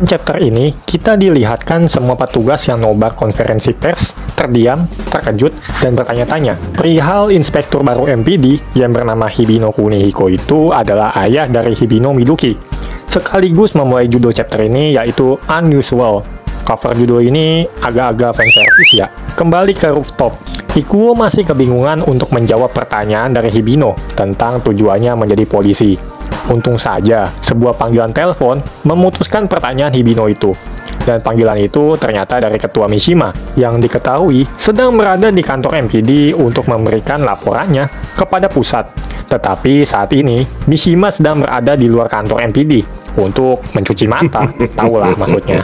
Chapter ini, kita dilihatkan semua petugas yang nobar konferensi pers, terdiam, terkejut, dan bertanya-tanya. Perihal inspektur baru MPD yang bernama Hibino Kunihiko itu adalah ayah dari Hibino Miduki. Sekaligus memulai judul chapter ini yaitu Unusual. Cover judul ini agak-agak fanservice ya. Kembali ke rooftop. Ikuo masih kebingungan untuk menjawab pertanyaan dari Hibino tentang tujuannya menjadi polisi. Untung saja, sebuah panggilan telepon memutuskan pertanyaan Hibino itu. Dan panggilan itu ternyata dari Ketua Mishima, yang diketahui sedang berada di kantor MPD untuk memberikan laporannya kepada pusat. Tetapi saat ini, Mishima sedang berada di luar kantor MPD untuk mencuci mata, tahulah maksudnya.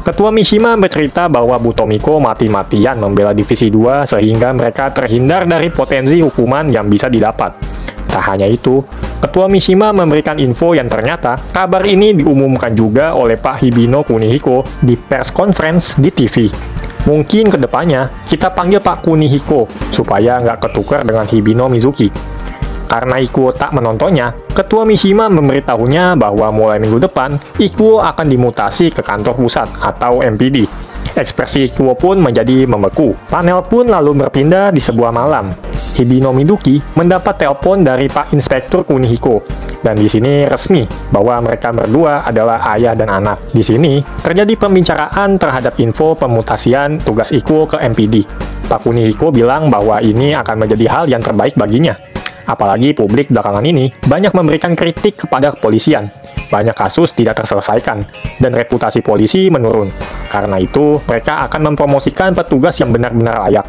Ketua Mishima bercerita bahwa Bu Tomiko mati-matian membela Divisi 2 sehingga mereka terhindar dari potensi hukuman yang bisa didapat. Tak hanya itu, Ketua Mishima memberikan info yang ternyata kabar ini diumumkan juga oleh Pak Hibino Kunihiko di press conference di TV. Mungkin kedepannya kita panggil Pak Kunihiko supaya nggak ketukar dengan Hibino Mizuki. Karena Ikuo tak menontonnya, Ketua Mishima memberitahunya bahwa mulai minggu depan, Ikuo akan dimutasi ke kantor pusat atau MPD. Ekspresi Ikuo pun menjadi membeku. Panel pun lalu berpindah di sebuah malam. Hibino Miduki mendapat telepon dari Pak Inspektur Kunihiko. Dan di sini resmi bahwa mereka berdua adalah ayah dan anak. Di sini terjadi pembicaraan terhadap info pemutasian tugas Ikuo ke MPD. Pak Kunihiko bilang bahwa ini akan menjadi hal yang terbaik baginya. Apalagi publik belakangan ini banyak memberikan kritik kepada kepolisian. Banyak kasus tidak terselesaikan, dan reputasi polisi menurun. Karena itu, mereka akan mempromosikan petugas yang benar-benar layak.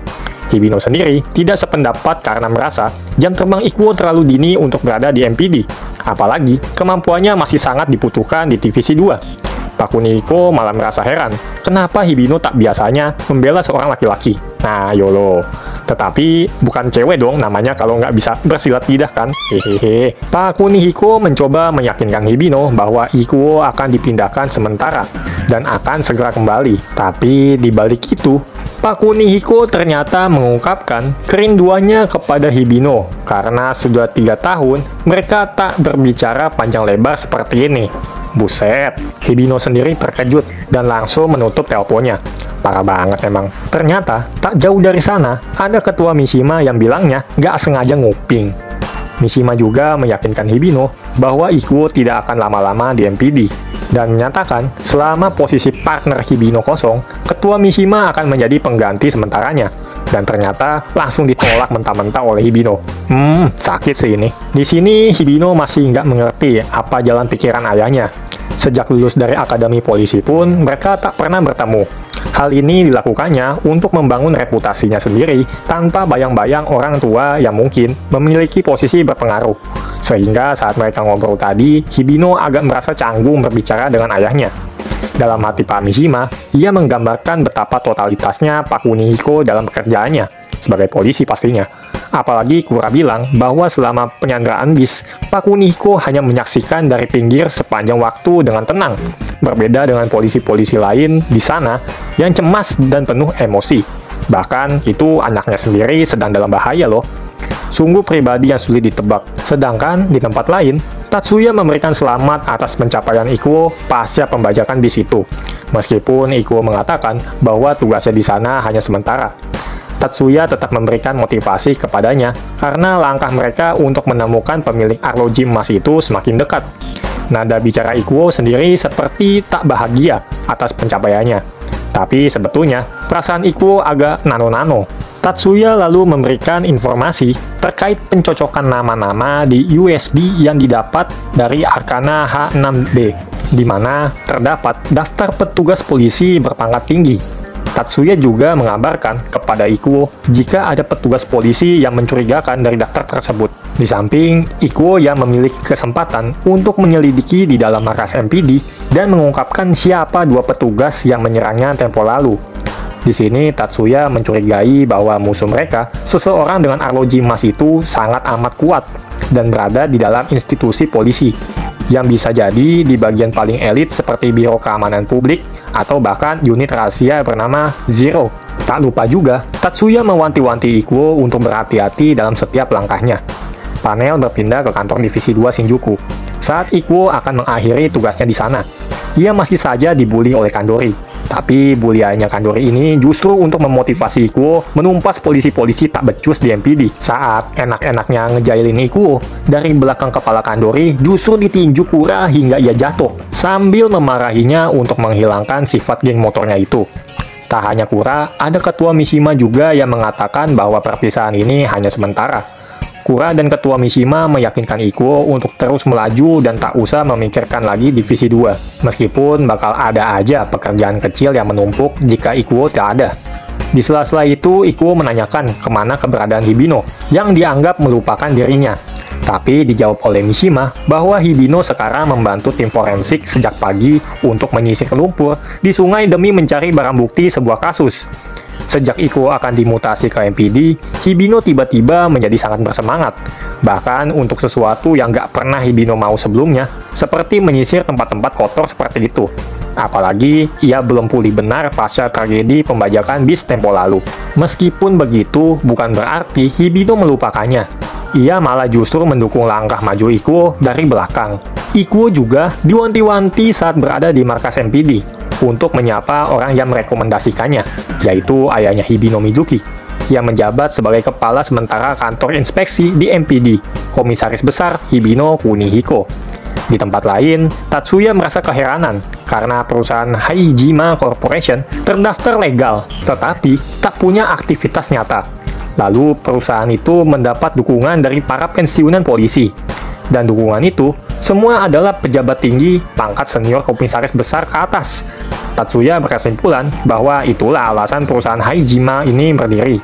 Hibino sendiri tidak sependapat karena merasa jam terbang Ikuo terlalu dini untuk berada di MPD. Apalagi, kemampuannya masih sangat dibutuhkan di Divisi 2. Pak Kunihiko malah merasa heran, kenapa Hibino tak biasanya membela seorang laki-laki. Nah, YOLO. Tetapi, bukan cewek dong namanya kalau nggak bisa bersilat lidah kan? Hehehe. Pak Kunihiko mencoba meyakinkan Hibino bahwa Ikuo akan dipindahkan sementara dan akan segera kembali. Tapi, di balik itu, Pak Kunihiko ternyata mengungkapkan kerinduannya kepada Hibino karena sudah 3 tahun mereka tak berbicara panjang lebar seperti ini. Buset, Hibino sendiri terkejut dan langsung menutup teleponnya. Parah banget emang. Ternyata, tak jauh dari sana, ada Ketua Mishima yang bilangnya gak sengaja nguping. Mishima juga meyakinkan Hibino bahwa Ikuo tidak akan lama-lama di MPD, dan menyatakan selama posisi partner Hibino kosong, Ketua Mishima akan menjadi pengganti sementaranya. Dan ternyata langsung ditolak mentah-mentah oleh Hibino. Sakit sih ini. Di sini Hibino masih nggak mengerti apa jalan pikiran ayahnya. Sejak lulus dari akademi polisi pun, mereka tak pernah bertemu. Hal ini dilakukannya untuk membangun reputasinya sendiri tanpa bayang-bayang orang tua yang mungkin memiliki posisi berpengaruh. Sehingga saat mereka ngobrol tadi, Hibino agak merasa canggung berbicara dengan ayahnya. Dalam hati Pak Mishima, ia menggambarkan betapa totalitasnya Pak Kunihiko dalam pekerjaannya, sebagai polisi pastinya. Apalagi Kura bilang bahwa selama penyanderaan bis, Pak Kunihiko hanya menyaksikan dari pinggir sepanjang waktu dengan tenang, berbeda dengan polisi-polisi lain di sana yang cemas dan penuh emosi. Bahkan itu anaknya sendiri sedang dalam bahaya loh. Sungguh pribadi yang sulit ditebak. Sedangkan di tempat lain, Tatsuya memberikan selamat atas pencapaian Ikuo pasca pembajakan di situ. Meskipun Ikuo mengatakan bahwa tugasnya di sana hanya sementara. Tatsuya tetap memberikan motivasi kepadanya karena langkah mereka untuk menemukan pemilik arloji emas itu semakin dekat. Nada bicara Ikuo sendiri seperti tak bahagia atas pencapaiannya. Tapi sebetulnya perasaan Ikuo agak nano-nano. Tatsuya lalu memberikan informasi terkait pencocokan nama-nama di USB yang didapat dari Arkana H6B, di mana terdapat daftar petugas polisi berpangkat tinggi. Tatsuya juga mengabarkan kepada Ikuo jika ada petugas polisi yang mencurigakan dari daftar tersebut. Di samping, Ikuo yang memiliki kesempatan untuk menyelidiki di dalam markas MPD dan mengungkapkan siapa 2 petugas yang menyerangnya tempo lalu. Di sini, Tatsuya mencurigai bahwa musuh mereka, seseorang dengan arloji emas itu sangat amat kuat dan berada di dalam institusi polisi, yang bisa jadi di bagian paling elit seperti Biro Keamanan Publik atau bahkan unit rahasia bernama Zero. Tak lupa juga, Tatsuya mewanti-wanti Ikuo untuk berhati-hati dalam setiap langkahnya. Panel berpindah ke kantor Divisi 2 Shinjuku saat Ikuo akan mengakhiri tugasnya di sana. ia masih saja dibully oleh Kandori. Tapi buliannya Kandori ini justru untuk memotivasi Ikuo menumpas polisi-polisi tak becus di MPD. Saat enak-enaknya ngejailin Ikuo, dari belakang kepala Kandori justru ditinju Kura hingga ia jatuh, sambil memarahinya untuk menghilangkan sifat geng motornya itu. Tak hanya Kura, ada ketua Mishima juga yang mengatakan bahwa perpisahan ini hanya sementara. Kura dan ketua Mishima meyakinkan Ikuo untuk terus melaju dan tak usah memikirkan lagi divisi 2. Meskipun bakal ada aja pekerjaan kecil yang menumpuk jika Ikuo tak ada. Di sela-sela itu, Ikuo menanyakan kemana keberadaan Hibino yang dianggap melupakan dirinya. Tapi dijawab oleh Mishima bahwa Hibino sekarang membantu tim forensik sejak pagi untuk menyisir lumpur di sungai demi mencari barang bukti sebuah kasus. Sejak Ikuo akan dimutasi ke MPD, Hibino tiba-tiba menjadi sangat bersemangat. Bahkan untuk sesuatu yang gak pernah Hibino mau sebelumnya, seperti menyisir tempat-tempat kotor seperti itu. Apalagi, ia belum pulih benar pasca tragedi pembajakan bis tempo lalu. Meskipun begitu, bukan berarti Hibino melupakannya. Ia malah justru mendukung langkah maju Ikuo dari belakang. Ikuo juga diwanti-wanti saat berada di markas MPD untuk menyapa orang yang merekomendasikannya, yaitu ayahnya Hibino Mizuki, yang menjabat sebagai kepala sementara kantor inspeksi di MPD, Komisaris Besar Hibino Kunihiko. Di tempat lain, Tatsuya merasa keheranan karena perusahaan Haijima Corporation terdaftar legal, tetapi tak punya aktivitas nyata. Lalu perusahaan itu mendapat dukungan dari para pensiunan polisi. Dan dukungan itu semua adalah pejabat tinggi pangkat senior komisaris besar ke atas. Tatsuya berkesimpulan bahwa itulah alasan perusahaan Haijima ini berdiri.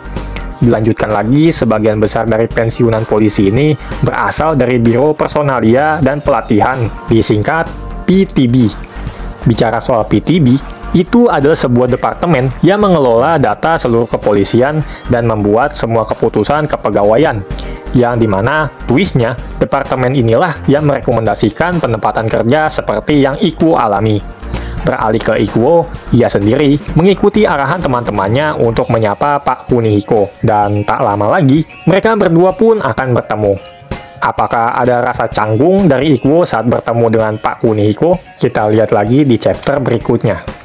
Dilanjutkan lagi, sebagian besar dari pensiunan polisi ini berasal dari Biro Personalia dan Pelatihan, disingkat PTB. Bicara soal PTB, itu adalah sebuah departemen yang mengelola data seluruh kepolisian dan membuat semua keputusan kepegawaian, yang dimana twistnya, departemen inilah yang merekomendasikan penempatan kerja seperti yang Ikuo alami. Beralih ke Ikuo, ia sendiri mengikuti arahan teman-temannya untuk menyapa Pak Kunihiko, dan tak lama lagi, mereka berdua pun akan bertemu. Apakah ada rasa canggung dari Ikuo saat bertemu dengan Pak Kunihiko? Kita lihat lagi di chapter berikutnya.